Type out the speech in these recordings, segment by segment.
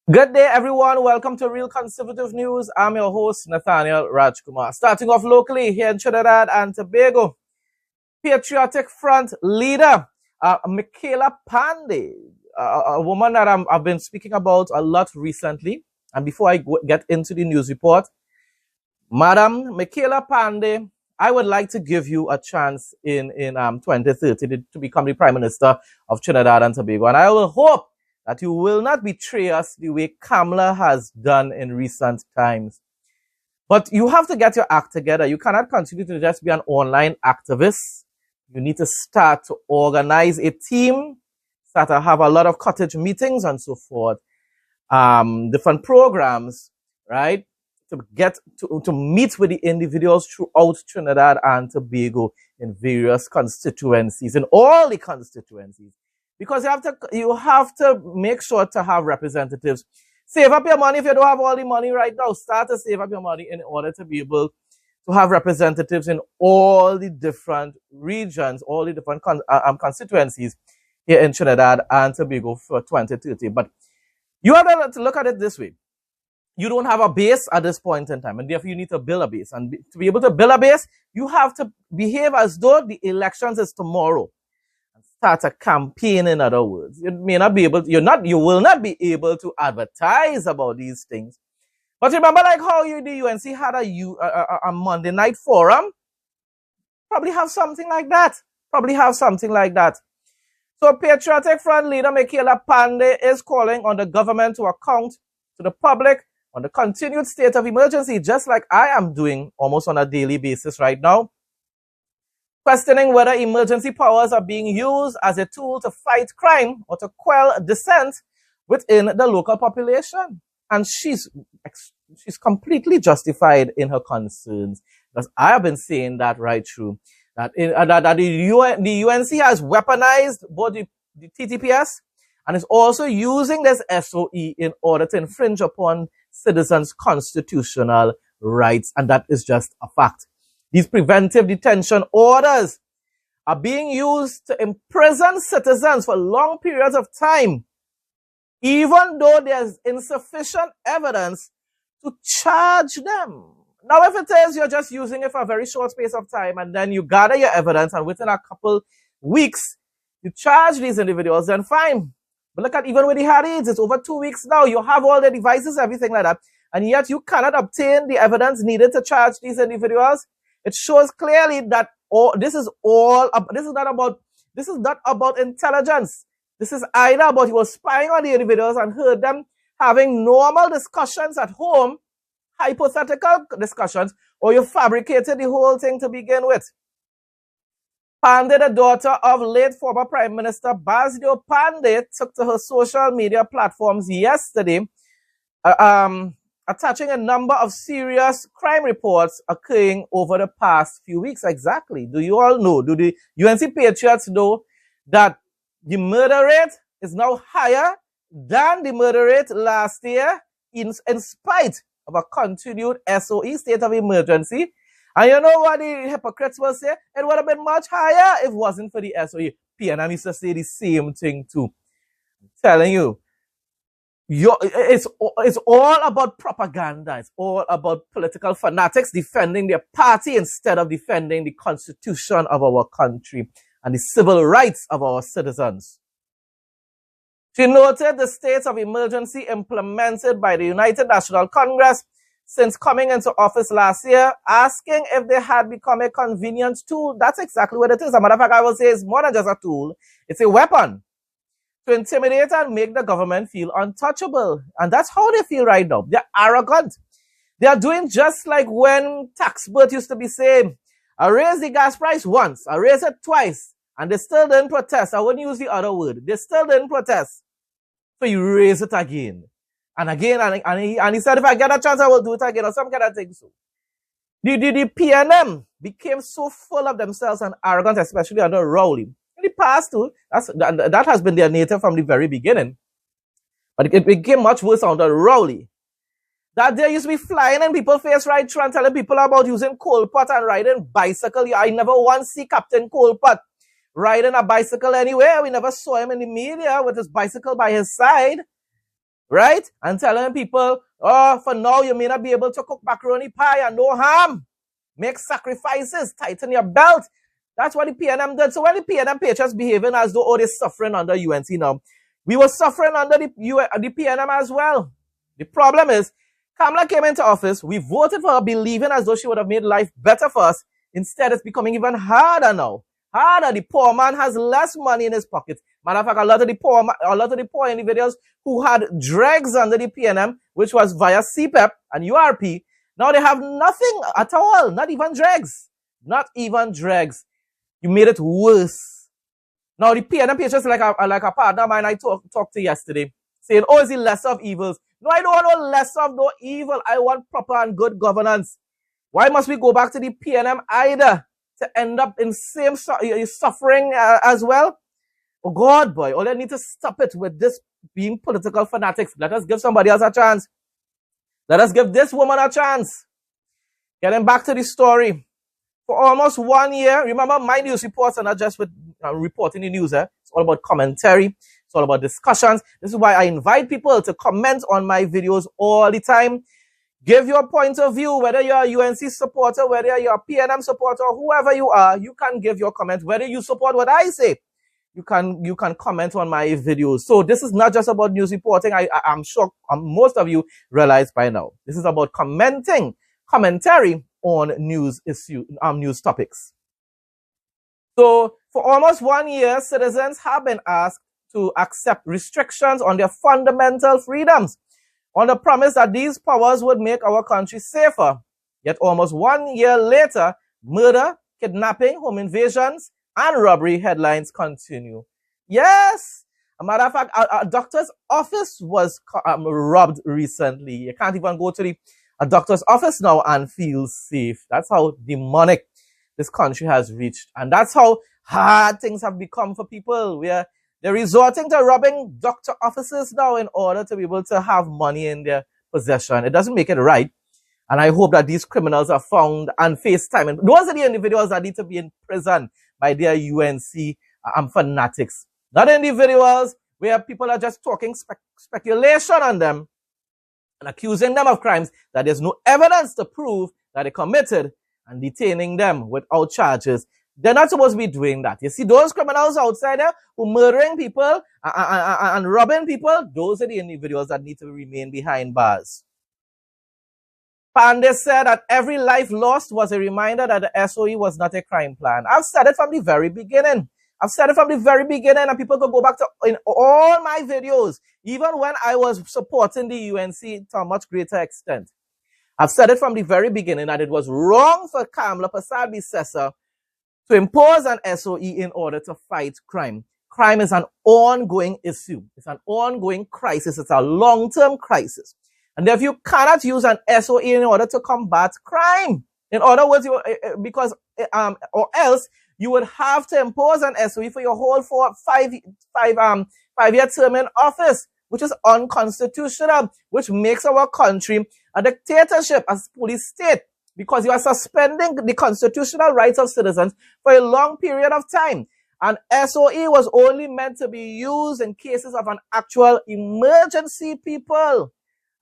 Good day, everyone. Welcome to Real Conservative News. I'm your host, Nathaniel Rajkumar. Starting off locally here in Trinidad and Tobago, Patriotic Front leader, Mickela Panday, a woman that I've been speaking about a lot recently. And before I get into the news report, Madam Mickela Panday, I would like to give you a chance in 2030 to become the Prime Minister of Trinidad and Tobago. And I will hope that you will not betray us the way Kamala has done in recent times. But you have to get your act together. You cannot continue to just be an online activist. You need to start to organize a team, start to have a lot of cottage meetings and so forth, different programs, right? To get to meet with the individuals throughout Trinidad and Tobago in various constituencies, in all the constituencies. Because you have to make sure to have representatives. Save up your money if you don't have all the money right now. Start to save up your money in order to be able to have representatives in all the different regions, all the different constituencies here in Trinidad and Tobago for 2030. But you have to look at it this way. You don't have a base at this point in time, and therefore you need to build a base. And to be able to build a base, you have to behave as though the elections is tomorrow. Start a campaign, in other words. You may not be able to, you will not be able to advertise about these things. But remember, like how the UNC had a Monday night forum? Probably have something like that. So Patriotic Front leader Mickela Panday is calling on the government to account to the public on the continued state of emergency, just like I am doing almost on a daily basis right now. Questioning whether emergency powers are being used as a tool to fight crime or to quell dissent within the local population. And she's completely justified in her concerns, because I have been saying that right through, that the UNC has weaponized both the TTPS and is also using this SOE in order to infringe upon citizens' constitutional rights. And that is just a fact. These preventive detention orders are being used to imprison citizens for long periods of time, even though there's insufficient evidence to charge them. Now, if it is you're just using it for a very short space of time and then you gather your evidence and within a couple weeks you charge these individuals, then fine. But look at even with the Harrids, it's over 2 weeks now. You have all the devices, everything like that, and yet you cannot obtain the evidence needed to charge these individuals. It shows clearly that this is not about intelligence. This is either about you were spying on the individuals and heard them having normal discussions at home, hypothetical discussions, or you fabricated the whole thing to begin with. Panday, the daughter of late former Prime Minister Basdio Panday, took to her social media platforms yesterday, attaching a number of serious crime reports occurring over the past few weeks. Exactly. Do you all know? Do the UNC Patriots know that the murder rate is now higher than the murder rate last year in spite of a continued SOE, state of emergency? And you know what the hypocrites will say? It would have been much higher if it wasn't for the SOE. PNM used to say the same thing too. I'm telling you. It's all about propaganda. It's all about political fanatics defending their party instead of defending the constitution of our country and the civil rights of our citizens. She noted the states of emergency implemented by the United National Congress since coming into office last year, asking if they had become a convenient tool. That's exactly what it is. As a matter of fact, I will say it's more than just a tool. It's a weapon to intimidate and make the government feel untouchable. And that's how they feel right now. They're arrogant. They are doing just like when Taxbert used to be saying, I raised the gas price once, I raised it twice, and they still didn't protest. I wouldn't use the other word. They still didn't protest. So you raise it again. And again, and he said, if I get a chance, I will do it again, or some kind of thing. So the PNM became so full of themselves and arrogant, especially under Rowley. In the past too, that has been their nature from the very beginning. But it became much worse under Rowley. That they used to be flying in people's face right through and telling people about using coal pot and riding bicycle. I never once see Captain Coalpot riding a bicycle anywhere. We never saw him in the media with his bicycle by his side. right? And telling people, oh, for now you may not be able to cook macaroni pie and no ham. Make sacrifices, tighten your belt. That's what the PNM did. So when the PNM patriots behaving as though, oh, they're suffering under UNC now, we were suffering under the PNM as well. The problem is, Kamala came into office, we voted for her believing as though she would have made life better for us. Instead, it's becoming even harder now. Harder. The poor man has less money in his pocket. Matter of fact, a lot of the poor individuals who had dregs under the PNM, which was via CPEP and URP, now they have nothing at all. Not even dregs. Not even dregs. You made it worse. Now the PNM patriots like a partner of mine I talked to yesterday, saying, oh, is it lesser of evils? No, I don't want no less of no evil. I want proper and good governance. Why must we go back to the PNM either to end up in same suffering as well? Oh God, boy, all I need to stop it with this being political fanatics. Let us give somebody else a chance. Let us give this woman a chance. Getting back to the story. For almost 1 year, remember my news reports are not just with reporting the news. It's all about commentary. It's all about discussions. This is why I invite people to comment on my videos all the time. Give your point of view, whether you're a UNC supporter, whether you're a PNM supporter, whoever you are, you can give your comment. Whether you support what I say, you can comment on my videos. So this is not just about news reporting. I'm sure most of you realize by now. This is about commentary on news topics. So for almost 1 year, citizens have been asked to accept restrictions on their fundamental freedoms on the promise that these powers would make our country safer. Yet almost 1 year later, murder, kidnapping, home invasions, and robbery headlines continue. Yes, a matter of fact, a doctor's office was robbed recently. You can't even go to a doctor's office now and feel safe. That's how demonic this country has reached. And that's how hard things have become for people. They're resorting to robbing doctor offices now in order to be able to have money in their possession. It doesn't make it right. And I hope that these criminals are found and face time. And those are the individuals that need to be in prison by their UNC fanatics. Not individuals where people are just talking speculation on them and accusing them of crimes that there's no evidence to prove that they committed and detaining them without charges. They're not supposed to be doing that. You see, those criminals outside there who murdering people and robbing people, those are the individuals that need to remain behind bars. Panday said that every life lost was a reminder that the SOE was not a crime plan. I've said it from the very beginning. And people could go back to in all my videos, even when I was supporting the UNC to a much greater extent. I've said it from the very beginning that it was wrong for Kamala Persad-Bissessar to impose an SOE in order to fight crime. Crime is an ongoing issue. It's an ongoing crisis. It's a long-term crisis. And if you cannot use an SOE in order to combat crime, in other words, or else you would have to impose an SOE for your whole five-year term in office, which is unconstitutional, which makes our country a dictatorship, a police state, because you are suspending the constitutional rights of citizens for a long period of time. And SOE was only meant to be used in cases of an actual emergency, people.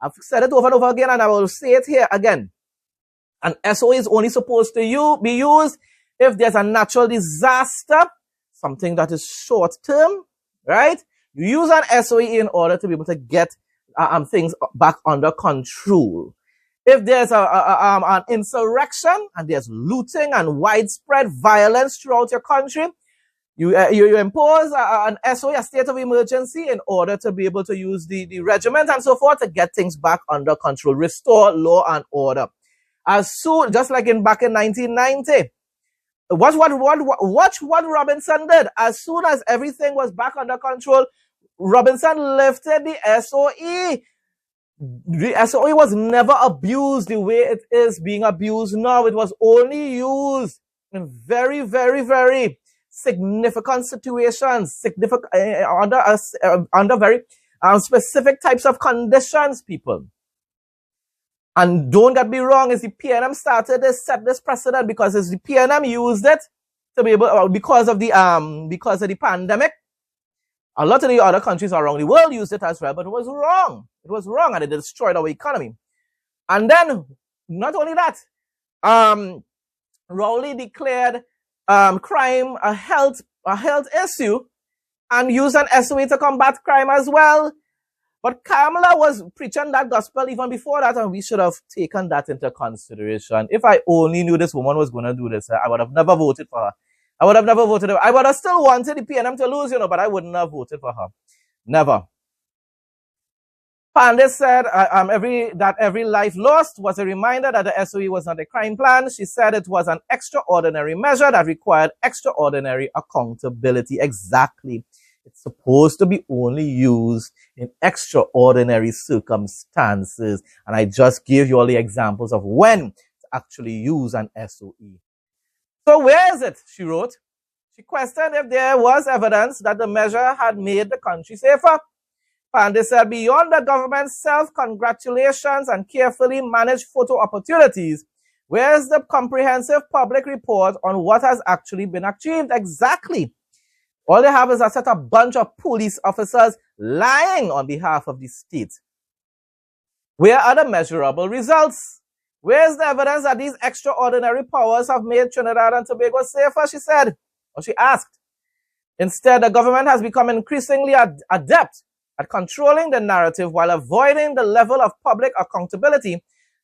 I've said it over and over again, and I will say it here again. An SOE is only supposed to be used if there's a natural disaster, something that is short-term, right? You use an SOE in order to be able to get things back under control. If there's an insurrection and there's looting and widespread violence throughout your country, you impose an SOE, a state of emergency, in order to be able to use the regiment and so forth to get things back under control, restore law and order. As soon, just like back in 1990, watch what Robinson did. As soon as everything was back under control, Robinson lifted the SOE. The SOE was never abused the way it is being abused now. It was only used in very, very, very significant situations, under very specific types of conditions, people. And don't get me wrong, is the PNM started this, set this precedent because it's the PNM used it to be able, because of the pandemic. A lot of the other countries around the world used it as well, but it was wrong. It was wrong, and it destroyed our economy. And then, not only that, Rowley declared crime a health issue and used an SOE to combat crime as well. But Kamala was preaching that gospel even before that, and we should have taken that into consideration. If I only knew this woman was going to do this, I would have never voted for her. I would have never voted for her. I would have still wanted the PNM to lose, but I wouldn't have voted for her. Never. Panday said that every life lost was a reminder that the SOE was not a crime plan. She said it was an extraordinary measure that required extraordinary accountability. Exactly. It's supposed to be only used in extraordinary circumstances. And I just gave you all the examples of when to actually use an SOE. So where is it? She wrote. She questioned if there was evidence that the measure had made the country safer. Panday said, beyond the government's self-congratulations and carefully managed photo opportunities, where is the comprehensive public report on what has actually been achieved? Exactly. All they have is a set of bunch of police officers lying on behalf of the state. Where are the measurable results? Where is the evidence that these extraordinary powers have made Trinidad and Tobago safer? She said, or she asked. Instead, the government has become increasingly adept at controlling the narrative while avoiding the level of public accountability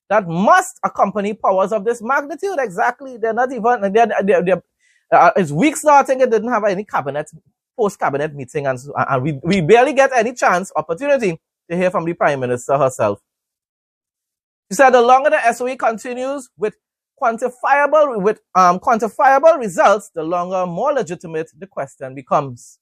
that must accompany powers of this magnitude. Exactly. They're not even, it's weeks now, I think it didn't have any post-cabinet meeting, and we barely get any opportunity to hear from the Prime Minister herself. She said the longer the SOE continues with quantifiable results, the longer, more legitimate the question becomes.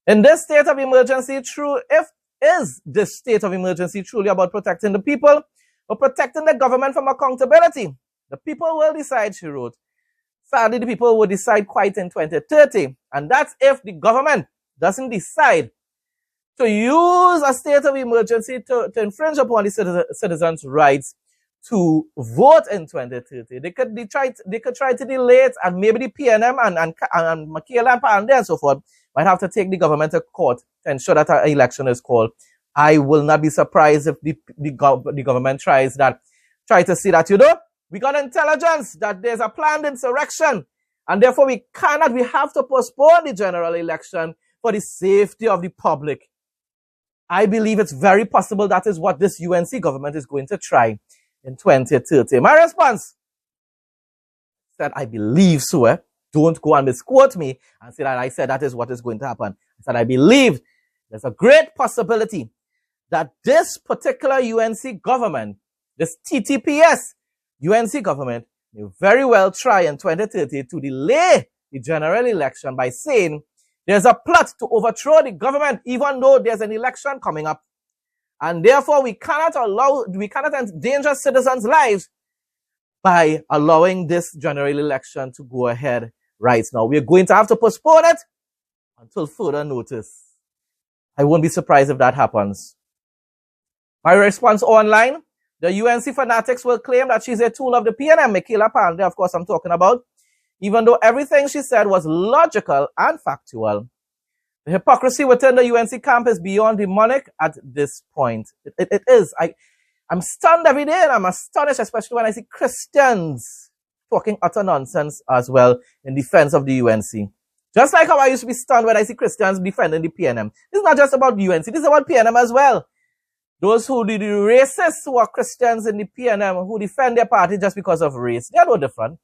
In this state of emergency, is this state of emergency truly about protecting the people or protecting the government from accountability? The people will decide, she wrote. Sadly, the people will decide quite in 2030. And that's if the government doesn't decide to use a state of emergency to infringe upon the citizens' rights to vote in 2030. They could try to delay it, and maybe the PNM and Mickela Panday and so forth might have to take the government to court to ensure that an election is called. I will not be surprised if the government try to see that, we got intelligence that there's a planned insurrection, and therefore we have to postpone the general election for the safety of the public. I believe it's very possible that is what this UNC government is going to try in 2030. My response said, I believe so. Don't go and misquote me and say that I said that is what is going to happen. I said, I believe there's a great possibility that this particular UNC government, this TTPS UNC government, may very well try in 2030 to delay the general election by saying there's a plot to overthrow the government even though there's an election coming up. And therefore, we cannot endanger citizens' lives by allowing this general election to go ahead right now. We're going to have to postpone it until further notice. I won't be surprised if that happens. My response online, the UNC fanatics will claim that she's a tool of the PNM, Mickela Panday, of course I'm talking about, even though everything she said was logical and factual. The hypocrisy within the UNC camp is beyond demonic at this point. It is. I'm stunned every day, and I'm astonished, especially when I see Christians talking utter nonsense as well in defense of the UNC. Just like how I used to be stunned when I see Christians defending the PNM. This is not just about UNC, this is about PNM as well. Those the racists who are Christians in the PNM who defend their party just because of race, they are no different.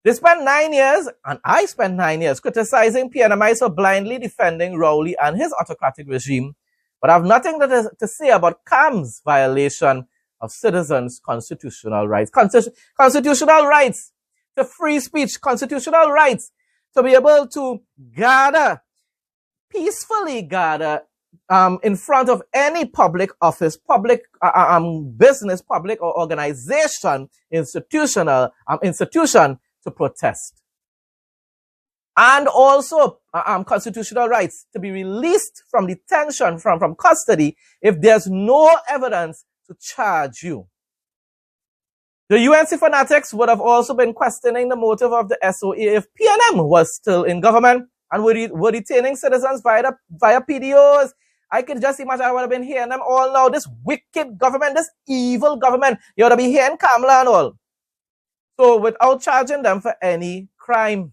They spent 9 years, and I spent 9 years, criticizing PNMites for blindly defending Rowley and his autocratic regime, but I have nothing to say about CAM's violation of citizens' constitutional rights. Constitutional rights to free speech, constitutional rights to be able to peacefully gather in front of any public office, public business, public or organization, institution to protest. And also constitutional rights to be released from detention, from custody, if there's no evidence to charge you. The UNC fanatics would have also been questioning the motive of the SOE if PNM was still in government, and were detaining citizens via PDOs. I could just imagine I would have been hearing them all now. This wicked government, this evil government, you ought to be hearing Kamala and all. So without charging them for any crime.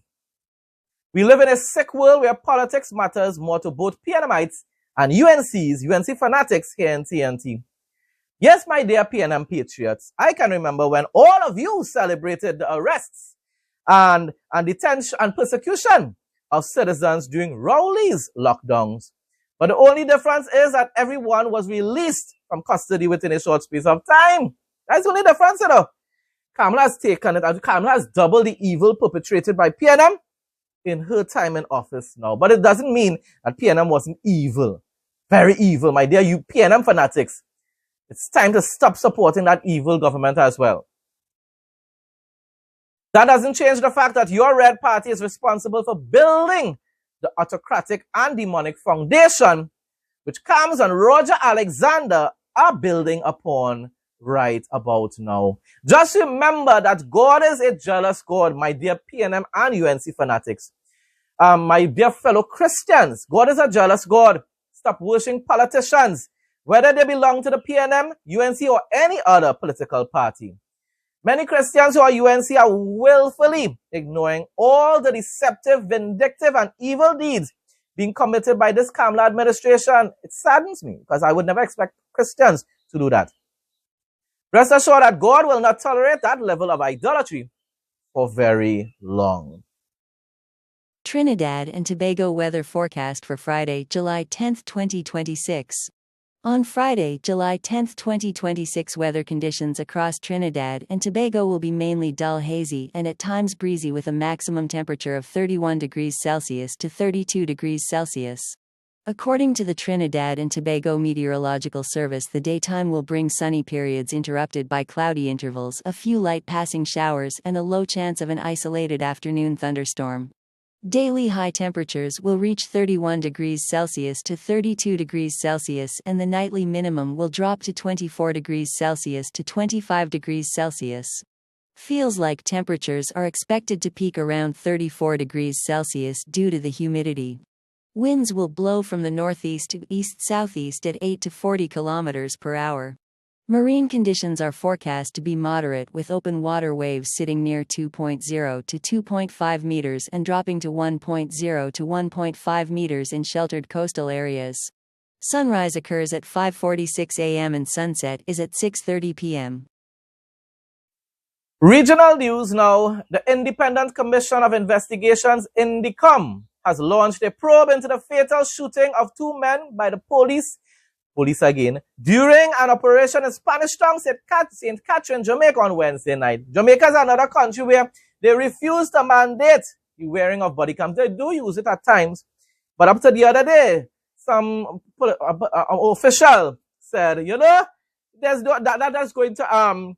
We live in a sick world where politics matters more to both PNMites and UNC fanatics here in TNT. Yes, my dear PNM patriots, I can remember when all of you celebrated the arrests and detention and persecution of citizens during Rowley's lockdowns. But the only difference is that everyone was released from custody within a short space of time. That's the only difference, you know. Kamala has taken it, and Kamala has doubled the evil perpetrated by PNM in her time in office now. But it doesn't mean that PNM wasn't evil. Very evil, my dear, you PNM fanatics. It's time to stop supporting that evil government as well. That doesn't change the fact that your Red Party is responsible for building the autocratic and demonic foundation which Kams and Roger Alexander are building upon right about now. Just remember that God is a jealous God, my dear PNM and UNC fanatics. My dear fellow Christians, God is a jealous God. Stop worshiping politicians, whether they belong to the PNM, UNC, or any other political party. Many Christians who are UNC are willfully ignoring all the deceptive, vindictive, and evil deeds being committed by this Kamala administration. It saddens me because I would never expect Christians to do that. Rest assured that God will not tolerate that level of idolatry for very long. Trinidad and Tobago weather forecast for Friday, July 10, 2026. On Friday, July 10, 2026, weather conditions across Trinidad and Tobago will be mainly dull, hazy, and at times breezy with a maximum temperature of 31 degrees Celsius to 32 degrees Celsius. According to the Trinidad and Tobago Meteorological Service, the daytime will bring sunny periods interrupted by cloudy intervals, a few light passing showers, and a low chance of an isolated afternoon thunderstorm. Daily high temperatures will reach 31 degrees Celsius to 32 degrees Celsius, and the nightly minimum will drop to 24 degrees Celsius to 25 degrees Celsius. Feels like temperatures are expected to peak around 34 degrees Celsius due to the humidity. Winds will blow from the northeast to east-southeast at 8 to 40 kilometers per hour. Marine conditions are forecast to be moderate, with open water waves sitting near 2.0 to 2.5 meters and dropping to 1.0 to 1.5 meters in sheltered coastal areas. Sunrise occurs at 5:46 a.m. and sunset is at 6:30 p.m. Regional news now. The Independent Commission of Investigations, INDICOM, has launched a probe into the fatal shooting of two men by the police again, during an operation in Spanish Town, St. Catherine, Jamaica on Wednesday night. Jamaica is another country where they refuse to mandate the wearing of body cams. They do use it at times, but up to the other day, some official said, you know, that's going to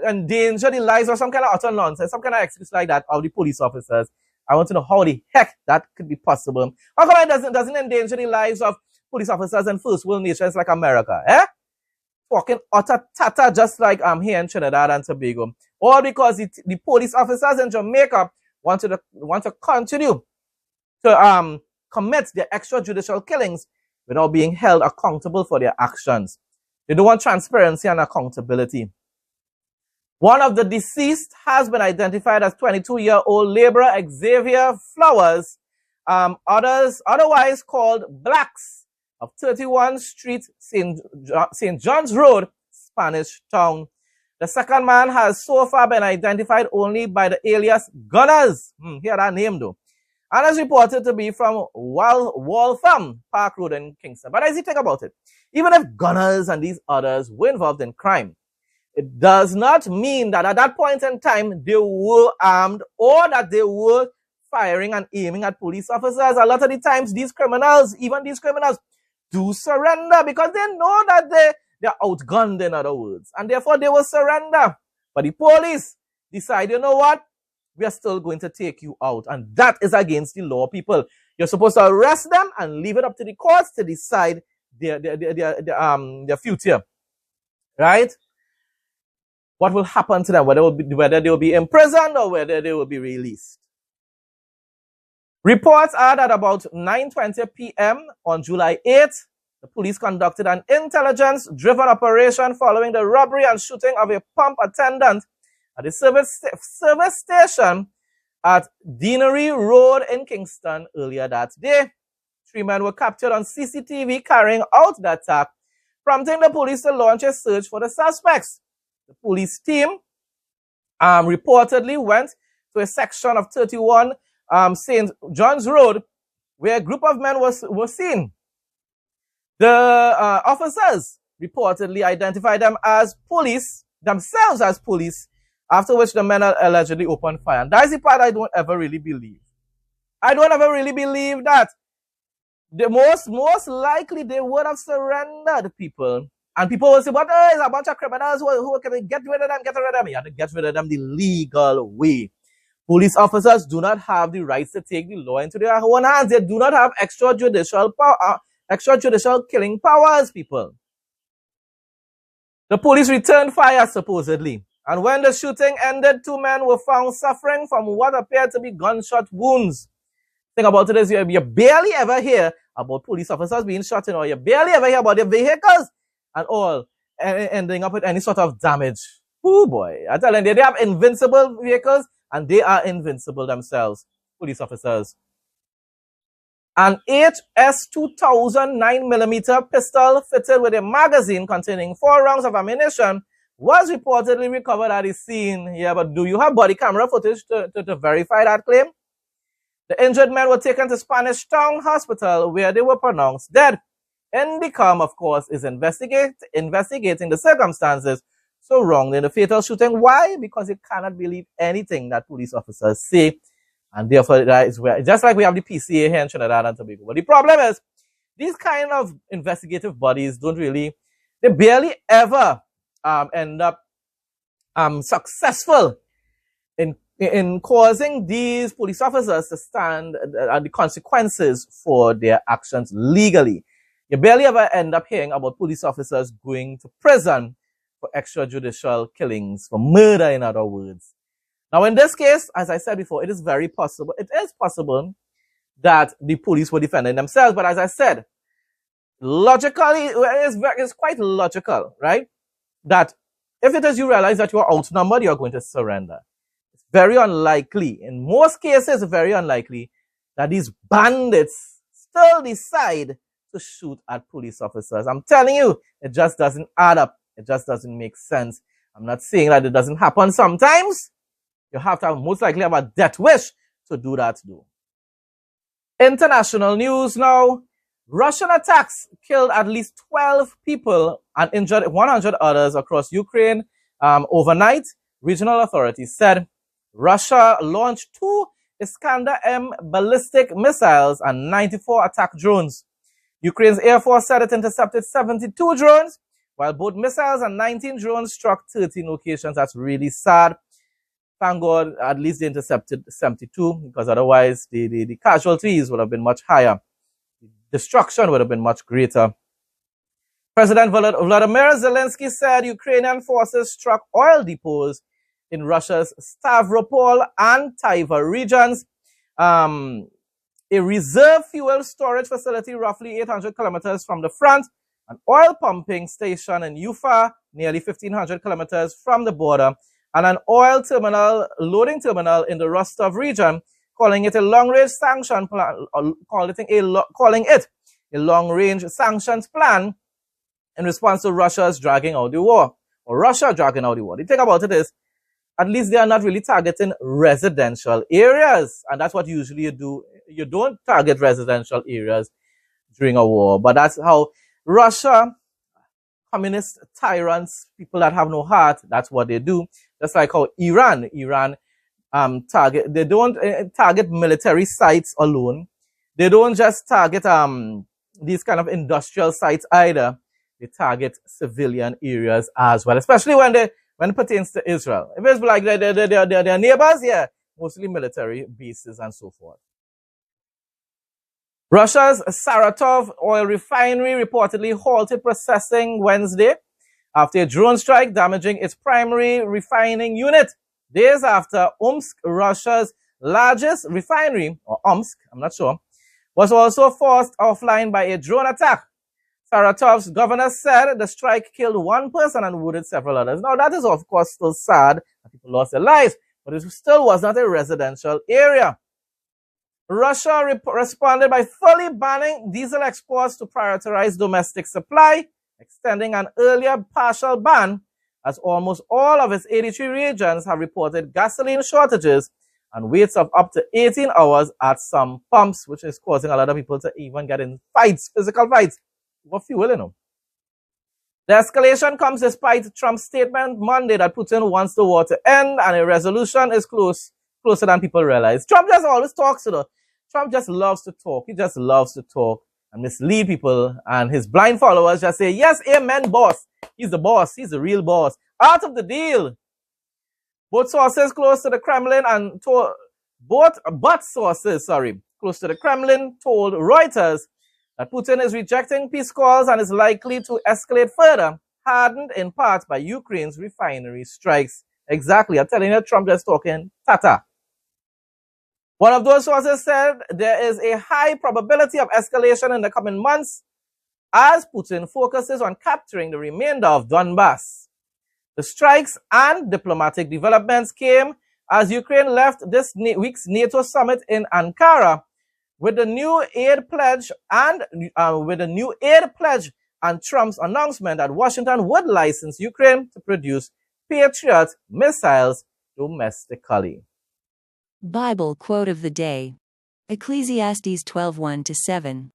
endanger the lives or some kind of utter nonsense, some kind of excuse like that of the police officers. I want to know how the heck that could be possible. How come it doesn't endanger the lives of police officers in first world nations like America, Fucking utter tata, just like here in Trinidad and Tobago. All because the police officers in Jamaica want to continue to commit their extrajudicial killings without being held accountable for their actions. They don't want transparency and accountability. One of the deceased has been identified as 22-year-old laborer Xavier Flowers, otherwise called Blacks, of 31 Street, St. John's Road, Spanish Town. The second man has so far been identified only by the alias Gunners. Hear that name though. And is reported to be from Waltham Park Road in Kingston. But as you think about it, even if Gunners and these others were involved in crime, it does not mean that at that point in time they were armed or that they were firing and aiming at police officers. A lot of the times these criminals do surrender because they know that they're outgunned, in other words, and therefore they will surrender. But the police decide, you know what? We are still going to take you out, and that is against the law, people. You're supposed to arrest them and leave it up to the courts to decide their future, right? What will happen to them, whether they will be imprisoned or whether they will be released. Reports are that about 9:20 p.m. on July 8th, the police conducted an intelligence-driven operation following the robbery and shooting of a pump attendant at the service station at Deanery Road in Kingston earlier that day. 3 men were captured on CCTV carrying out the attack, prompting the police to launch a search for the suspects. The police team reportedly went to a section of 31 St. John's Road, where a group of men were seen. The officers reportedly identified themselves as police, after which the men allegedly opened fire. And that's the part I don't ever really believe. I don't ever really believe that. The most likely they would have surrendered, people. And people will say, but there's a bunch of criminals who can get rid of them, You have to get rid of them the legal way. Police officers do not have the rights to take the law into their own hands. They do not have extrajudicial killing powers, people. The police returned fire, supposedly. And when the shooting ended, 2 men were found suffering from what appeared to be gunshot wounds. Thing about it is you barely ever hear about police officers being shot in, or you barely ever hear about their vehicles and all ending up with any sort of damage. Oh boy, I tell you, they have invincible vehicles and they are invincible themselves, police officers. An HS 2000 9mm pistol fitted with a magazine containing 4 rounds of ammunition was reportedly recovered at the scene. Yeah, but do you have body camera footage to verify that claim? The injured men were taken to Spanish Town Hospital, where they were pronounced dead. NDCOM, of course, is investigating the circumstances surrounding the fatal shooting. Why? Because you cannot believe anything that police officers say. And therefore, that is where, just like we have the PCA here in Trinidad and Tobago. But the problem is, these kind of investigative bodies they barely ever end up successful in causing these police officers to stand the consequences for their actions legally. You barely ever end up hearing about police officers going to prison for extrajudicial killings, for murder, in other words. Now, in this case, as I said before, it is possible that the police were defending themselves. But as I said, logically, it's quite logical, right? That if it is you realize that you are outnumbered, you are going to surrender. It's very unlikely, in most cases, very unlikely that these bandits still decide to shoot at police officers. I'm telling you, it just doesn't add up. It just doesn't make sense. I'm not saying that it doesn't happen sometimes. You have to most likely have a death wish to do that, though. International news now. Russian attacks killed at least 12 people and injured 100 others across Ukraine overnight. Regional authorities said Russia launched 2 Iskander-M ballistic missiles and 94 attack drones. Ukraine's Air Force said it intercepted 72 drones, while both missiles and 19 drones struck 13 locations. That's really sad. Thank God, at least they intercepted 72, because otherwise the casualties would have been much higher. The destruction would have been much greater. President Vladimir Zelensky said Ukrainian forces struck oil depots in Russia's Stavropol and Taiva regions. A reserve fuel storage facility roughly 800 kilometers from the front, an oil pumping station in Ufa, nearly 1,500 kilometers from the border, and an oil terminal, loading terminal in the Rostov region, calling it a long-range sanction plan, calling it a long-range sanctions plan in response to Russia's dragging out the war, or Russia dragging out the war. The thing about it is, at least they are not really targeting residential areas, and that's what usually you do. You don't target residential areas during a war, but that's how Russia, communist tyrants, people that have no heart, that's what they do. Just like how Iran they don't target military sites alone. They don't just target these kind of industrial sites either. They target civilian areas as well, especially when it pertains to Israel. If it's like their neighbors, yeah, mostly military bases and so forth. Russia's Saratov oil refinery reportedly halted processing Wednesday after a drone strike damaging its primary refining unit. Days after Omsk, Russia's largest refinery, or Omsk, I'm not sure, was also forced offline by a drone attack. Saratov's governor said the strike killed one person and wounded several others. Now, that is, of course, still sad that people lost their lives, but it still was not a residential area. Russia responded by fully banning diesel exports to prioritize domestic supply, extending an earlier partial ban, as almost all of its 83 regions have reported gasoline shortages and waits of up to 18 hours at some pumps, which is causing a lot of people to even get in fights, physical fights, over fuel, you know. The escalation comes despite Trump's statement Monday that Putin wants the war to end and a resolution is closer than people realize. Trump just always talks, you know. Trump just loves to talk. He just loves to talk and mislead people, and his blind followers just say, yes, amen, boss. He's the boss. He's the real boss. Out of the deal. Both sources close to the Kremlin close to the Kremlin told Reuters that Putin is rejecting peace calls and is likely to escalate further, hardened in part by Ukraine's refinery strikes. Exactly. I'm telling you, Trump just talking tata. One of those sources said there is a high probability of escalation in the coming months as Putin focuses on capturing the remainder of Donbass. The strikes and diplomatic developments came as Ukraine left this week's NATO summit in Ankara with the new aid pledge and Trump's announcement that Washington would license Ukraine to produce Patriot missiles domestically. Bible quote of the day. Ecclesiastes 12:1-7.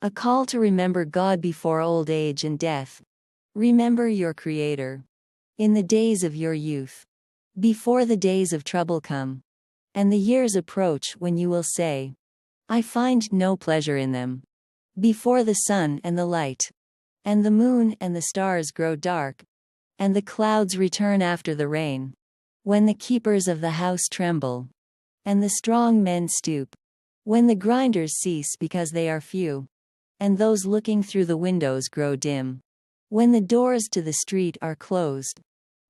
A call to remember God before old age and death. Remember your Creator. In the days of your youth. Before the days of trouble come. And the years approach when you will say, I find no pleasure in them. Before the sun and the light. And the moon and the stars grow dark. And the clouds return after the rain. When the keepers of the house tremble. And the strong men stoop. When the grinders cease because they are few. And those looking through the windows grow dim. When the doors to the street are closed.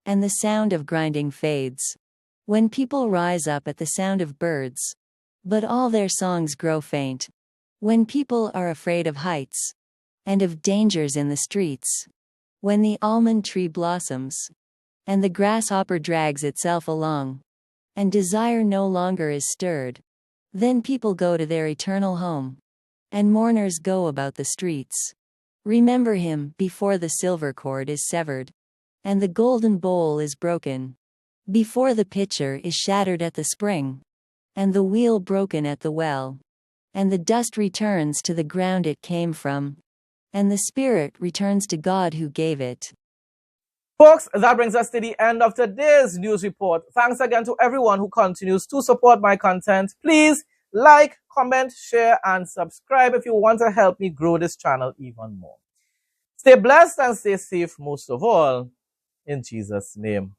And the sound of grinding fades. When people rise up at the sound of birds. But all their songs grow faint. When people are afraid of heights. And of dangers in the streets. When the almond tree blossoms. And the grasshopper drags itself along. And desire no longer is stirred. Then people go to their eternal home. And mourners go about the streets. Remember him before the silver cord is severed. And the golden bowl is broken. Before the pitcher is shattered at the spring. And the wheel broken at the well. And the dust returns to the ground it came from. And the spirit returns to God who gave it. Folks, that brings us to the end of today's news report. Thanks again to everyone who continues to support my content. Please like, comment, share, and subscribe if you want to help me grow this channel even more. Stay blessed and stay safe most of all, in Jesus' name.